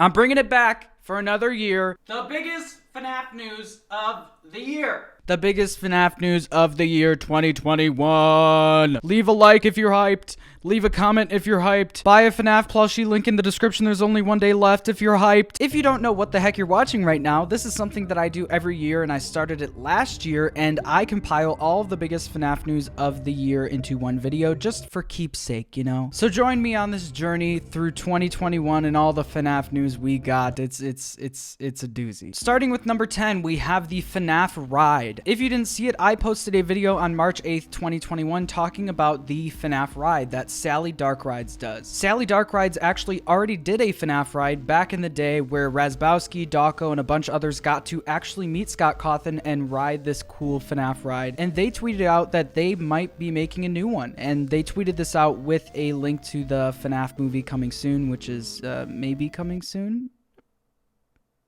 I'm bringing it back for another year. The biggest FNAF news of the year. The biggest FNAF news of the year 2021. Leave a like if you're hyped. Leave a comment if you're hyped. Buy a FNAF plushie, link in the description. There's only one day left if you're hyped. If you don't know what the heck you're watching right now, this is something that I do every year, and I started it last year, and I compile all of the biggest FNAF news of the year into one video just for keepsake, you know? So join me on this journey through 2021 and all the FNAF news we got. It's a doozy. Starting with number 10, we have the FNAF ride. If you didn't see it, I posted a video on March 8th, 2021 talking about the FNAF ride that Sally Dark Rides does. Sally Dark Rides actually already did a FNAF ride back in the day where Razbowski, Dawko, and a bunch of others got to actually meet Scott Cawthon and ride this cool FNAF ride. And they tweeted out that they might be making a new one. And they tweeted this out with a link to the FNAF movie coming soon, which is maybe coming soon.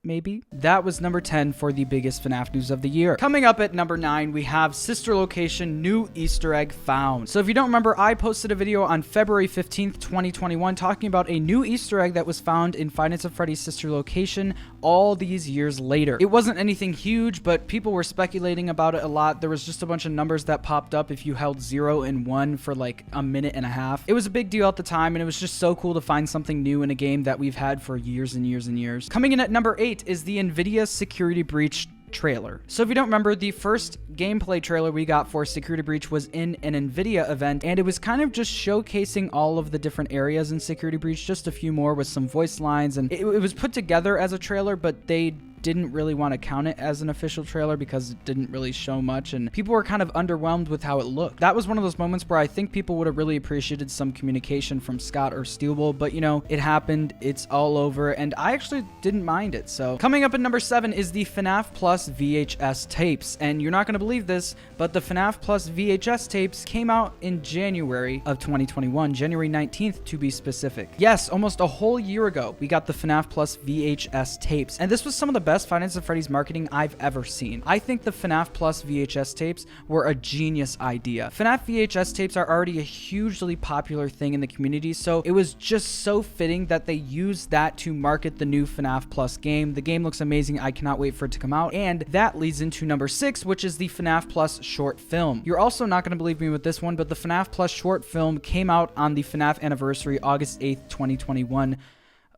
Maybe. That was number 10 for the biggest FNAF news of the year. Coming up at number 9, we have Sister Location new Easter egg found. So if you don't remember, I posted a video on February 15th, 2021 talking about a new Easter egg that was found in Five Nights at Freddy's Sister Location all these years later. It wasn't anything huge, but people were speculating about it a lot. There was just a bunch of numbers that popped up if you held 0 and 1 for like a minute and a half. It was a big deal at the time, and it was just so cool to find something new in a game that we've had for years and years and years. Coming in at number 8 is the Nvidia Security Breach trailer. So if you don't remember, the first gameplay trailer we got for Security Breach was in an Nvidia event, and it was kind of just showcasing all of the different areas in Security Breach, just a few more with some voice lines, and it was put together as a trailer, but they didn't really want to count it as an official trailer because it didn't really show much, and people were kind of underwhelmed with how it looked. That was one of those moments where I think people would have really appreciated some communication from Scott or Steelbull, but you know, it happened, it's all over, and I actually didn't mind it. So coming up at number 7 is the FNAF Plus VHS tapes, and you're not going to believe this, but the FNAF Plus VHS tapes came out in January of 2021, January 19th to be specific. Yes, almost a whole year ago, we got the FNAF Plus VHS tapes, and this was some of the best Five Nights at Freddy's marketing I've ever seen. I think the FNAF Plus VHS tapes were a genius idea. FNAF VHS tapes are already a hugely popular thing in the community, so it was just so fitting that they used that to market the new FNAF Plus game. The game looks amazing. I cannot wait for it to come out, and that leads into number 6, which is the FNAF Plus short film. You're also not going to believe me with this one, but the FNAF Plus short film came out on the FNAF anniversary, August 8th, 2021.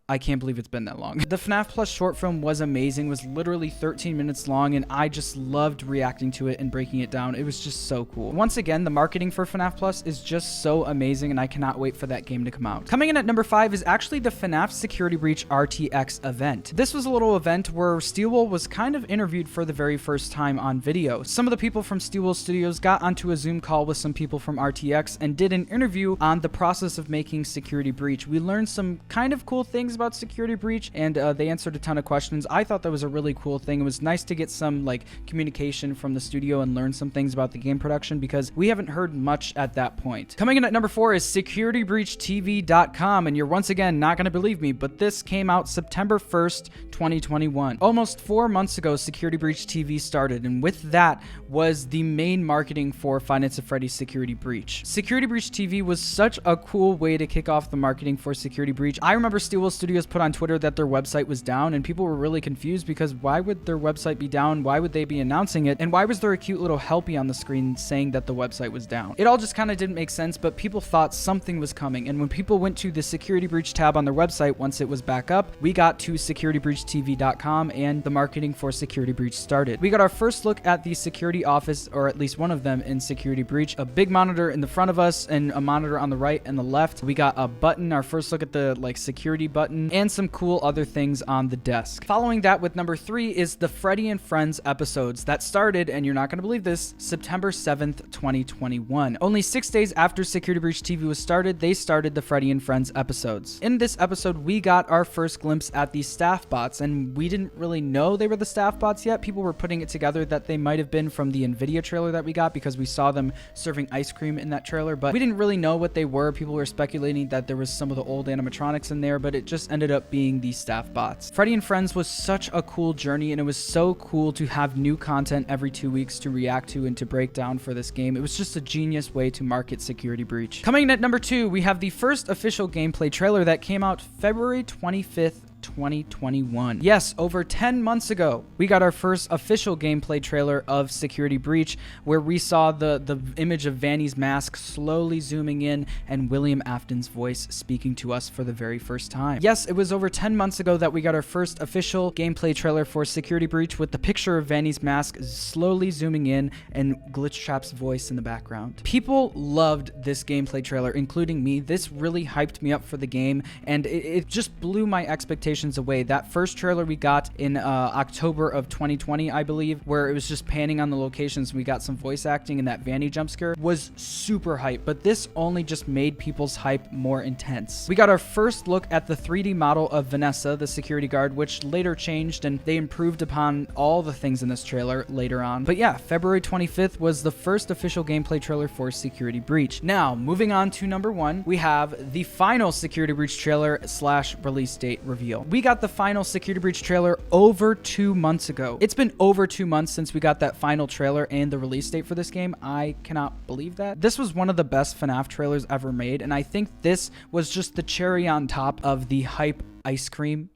I can't believe it's been that long. The FNAF Plus short film was amazing, was literally 13 minutes long, and I just loved reacting to it and breaking it down. It was just so cool. Once again, the marketing for FNAF Plus is just so amazing, and I cannot wait for that game to come out. Coming in at number 5 is actually the FNAF Security Breach RTX event. This was a little event where Steelbull was kind of interviewed for the very first time on video. Some of the people from Steelbull Studios got onto a Zoom call with some people from RTX and did an interview on the process of making Security Breach. We learned some kind of cool things about Security Breach, and they answered a ton of questions. I thought that was a really cool thing. It was nice to get some like communication from the studio and learn some things about the game production because we haven't heard much at that point. Coming in at number 4 is securitybreachtv.com, and you're once again not going to believe me, but this came out September 1st, 2021. Almost 4 months ago, Security Breach TV started, and with that was the main marketing for Five Nights at Freddy's Security Breach. Security Breach TV was such a cool way to kick off the marketing for Security Breach. I remember Steelbull Studios put on Twitter that their website was down, and people were really confused because why would their website be down? Why would they be announcing it? And why was there a cute little helpy on the screen saying that the website was down? It all just kind of didn't make sense, but people thought something was coming. And when people went to the Security Breach tab on their website, once it was back up, we got to securitybreachtv.com and the marketing for Security Breach started. We got our first look at the security office, or at least one of them in Security Breach. A big monitor in the front of us and a monitor on the right and the left. We got a button, our first look at the like security button, and some cool other things on the desk. Following that with number 3 is the Freddy and Friends episodes that started, and you're not going to believe this, September 7th, 2021. Only 6 days after Security Breach TV was started, they started the Freddy and Friends episodes. In this episode, we got our first glimpse at the staff bots, and we didn't really know they were the staff bots yet. People were putting it together that they might have been from the Nvidia trailer that we got because we saw them serving ice cream in that trailer, but we didn't really know what they were. People were speculating that there was some of the old animatronics in there, but it just ended up being the staff bots. Freddy and Friends was such a cool journey, and it was so cool to have new content every 2 weeks to react to and to break down for this game. It was just a genius way to market Security Breach. Coming in at number 2, we have the first official gameplay trailer that came out February 25th, 2021. Yes, over 10 months ago, we got our first official gameplay trailer of Security Breach, where we saw the image of Vanny's mask slowly zooming in and William Afton's voice speaking to us for the very first time. Yes, it was over 10 months ago that we got our first official gameplay trailer for Security Breach with the picture of Vanny's mask slowly zooming in and Glitchtrap's voice in the background. People loved this gameplay trailer, including me. This really hyped me up for the game, and it just blew my expectations away. That first trailer we got in October of 2020, I believe, where it was just panning on the locations and we got some voice acting and that Vanny jump scare, was super hype, but this only just made people's hype more intense. We got our first look at the 3D model of Vanessa, the security guard, which later changed and they improved upon all the things in this trailer later on. But yeah, February 25th was the first official gameplay trailer for Security Breach. Now, moving on to number 1, we have the final Security Breach trailer / release date reveal. We got the final Security Breach trailer over 2 months ago. It's been over 2 months since we got that final trailer and the release date for this game. I cannot believe that. This was one of the best FNAF trailers ever made, and I think this was just the cherry on top of the hype ice cream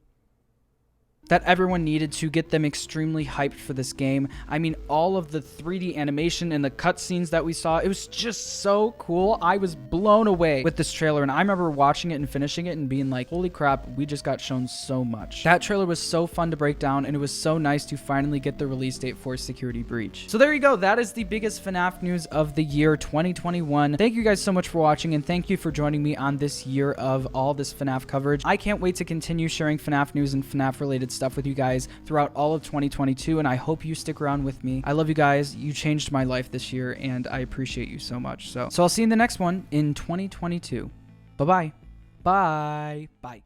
that everyone needed to get them extremely hyped for this game. I mean, all of the 3D animation and the cutscenes that we saw, it was just so cool. I was blown away with this trailer, and I remember watching it and finishing it and being like, holy crap, we just got shown so much. That trailer was so fun to break down, and it was so nice to finally get the release date for Security Breach. So there you go. That is the biggest FNAF news of the year 2021. Thank you guys so much for watching, and thank you for joining me on this year of all this FNAF coverage. I can't wait to continue sharing FNAF news and FNAF related stuff with you guys throughout all of 2022, and I hope you stick around with me. I love you guys. You changed my life this year, and I appreciate you so much. So I'll see you in the next one in 2022. Bye-bye. Bye. Bye.